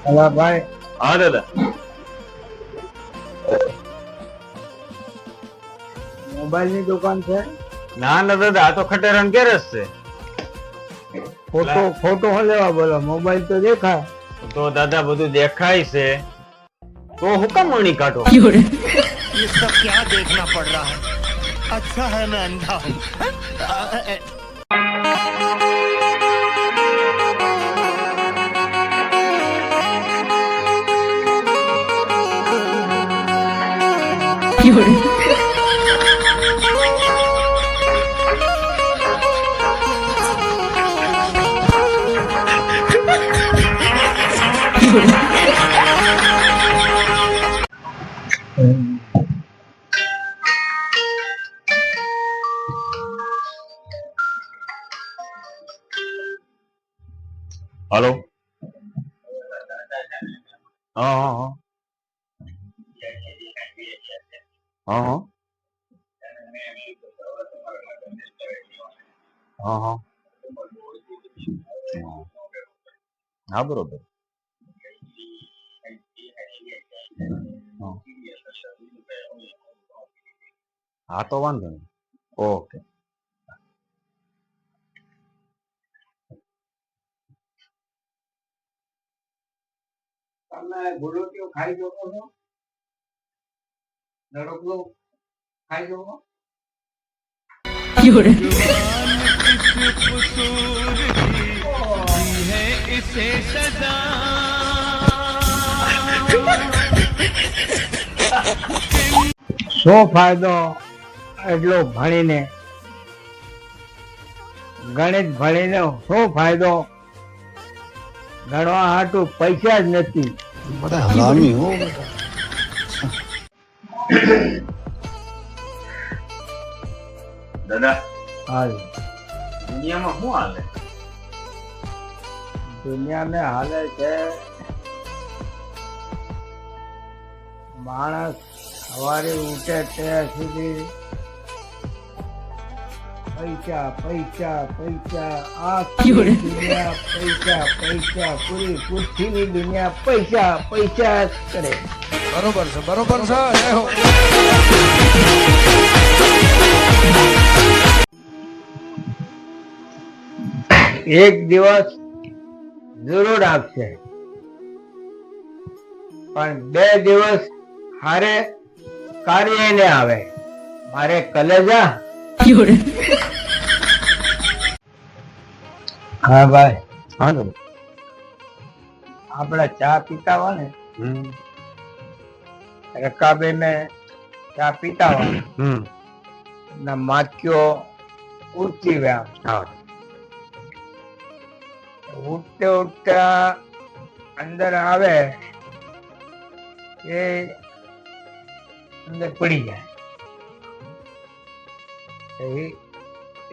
હલા ભાઈ. હા દાદા. મોબાઈલ ની દુકાન છે? ના ના દાદા, આ તો ખટેરાન ગેરેજ છે. ફોટો હું લેવા બોલો? મોબાઈલ તો દેખાય. તો દાદા બધું દેખાય છે, તો હું કામ મણી કાઢો? ये सब क्या देखना पड़ रहा है? अच्छा है मैं अंधा हूँ. हेलो. हाँ हाँ हाँ हाँ हाँ हाँ हाँ हाँ बरोबर. हाँ तो वांधो नहीं. ओके. તમે ગુલોટીઓ ખાઈ શકો છો? નડકલો ખાઈ શકો? શું ફાયદો એટલો ભણીને? ગણિત ભણીને શું ફાયદો? ગણવા હાટું પૈસા જ નથી. बड़ा हरामी हो. દાદા, હાલ દુનિયામાં શું હાલે? દુનિયા में હાલે છે માણસ સવારે ઉઠે ત્યાં સુધી પૈસા પૈસા પૈસા, આખી દુનિયા પૈસા પૈસા, પૂરી પૃથ્વીની દુનિયા પૈસા પૈસા જ કરે. बरोबर से जय हो. એક દિવસ જરૂર આપશે, પણ 2 દિવસ હારે કાર્ય ને આવે. મારે કલેજા. હા ભાઈ. હા દાદા. આપડે ચા પીતા હોય ને, રકાબે में ચા પીતા હોય ના માખીઓ ઉડતી વ્યા. હા. ઉઠતે ઉઠતા અંદર આવે એ અંદર પડી જાય.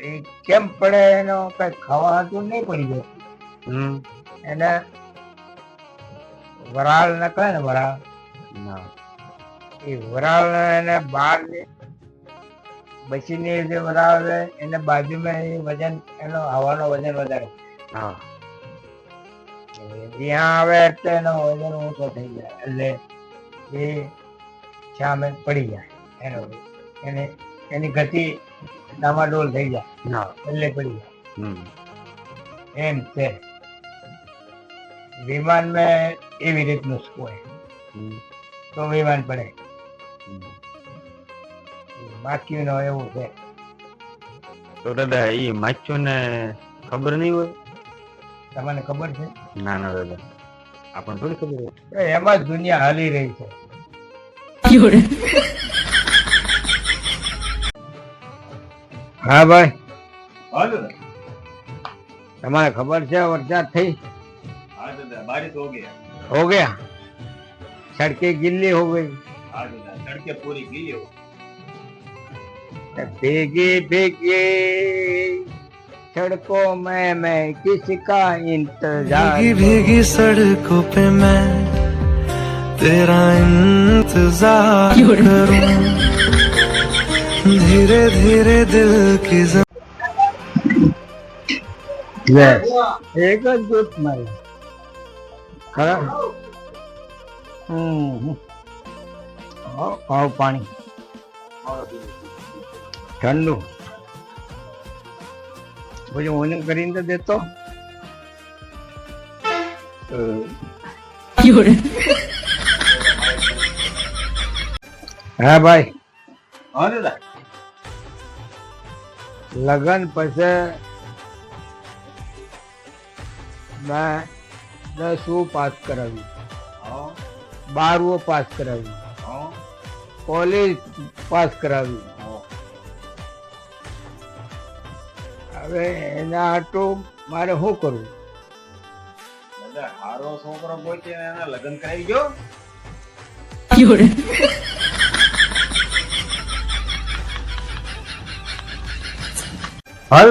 એ કેમ પડે એનો કઈ ખાવા હતું નહીં પડી જાય. એને વરાળ નકળે ને, વરાળ, એ વરાળ એને બહાર બચીની જે વરાળ એને બાજુમાં એ વજન, એનો હવાનો વજન વધારે. હા. ત્યાં આવે એટલે એનો વજન ઓછો થઈ જાય, એટલે એ સામે પડી જાય. એનો એને એની ગતિ ડામાડોલ થઈ જાય, એટલે પડી જાય. એમ છે વિમાન में એવી રીતનું હોય તો વિમાન પડે. બાકી નો એવું છે. તો દાદા, એ માછો ને ખબર નહીં હોય? તમને ખબર છે? ના ના દાદા, આપણને થોડી ખબર હોય. એમાં જ દુનિયા હાલી રહી છે. હા ભાઈ. હા દાદા. તમારે ખબર છે વરસાદ થઈ? हाँ दादा, बारिश हो गया. हो गया? सड़कें गीली हो गई? हाँ दादा, सड़कें पूरी गीली हो. भीगी भीगी सड़कों में मैं किसका इंतजार. भीगी भीगी सड़कों पे मैं तेरा इंतजार करूं. धीरे धीरे दिल की Yes. એક જ જૂથ મારે ખરા આવ પાણી ઠંડુ પછી ઓને કરીને તો દેતો હા ભાઈ લગન પછી મેં 10વું પાસ કરાવ્યું, 12વું પાસ કરાવ્યું, કોલેજ પાસ કરાવ્યું. હવે એના હાટું મારે શું કરવું? હારો છોકરો ગોતી એના લગ્ન કરાવી ગયો. હાલ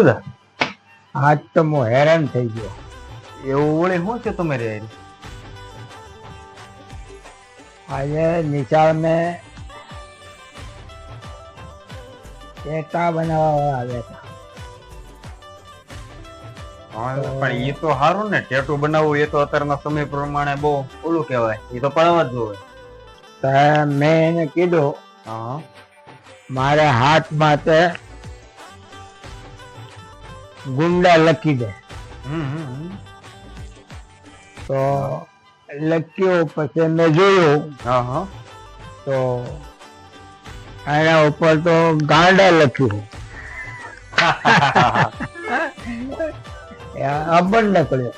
આજ તો હું હેરાન થઈ ગયો. એવું વળે શું છે તમારે યાર? આજે નિશાળ મેં ટેટા બનાવવા આવ્યા હતા. પણ એ તો સારું ને, ટેટુ બનાવવું એ તો અત્યારના સમય પ્રમાણે બહુ ઓલું કહેવાય, એ તો પડવા જ જોવે. તો મેં એને કીધું મારે હાથ માથે ગુંડા લખી દે. તો લખ્યો, પછી મેં જોયું તો એના ઉપર તો ગાંડા લખ્યું. અબન નીકળ્યો.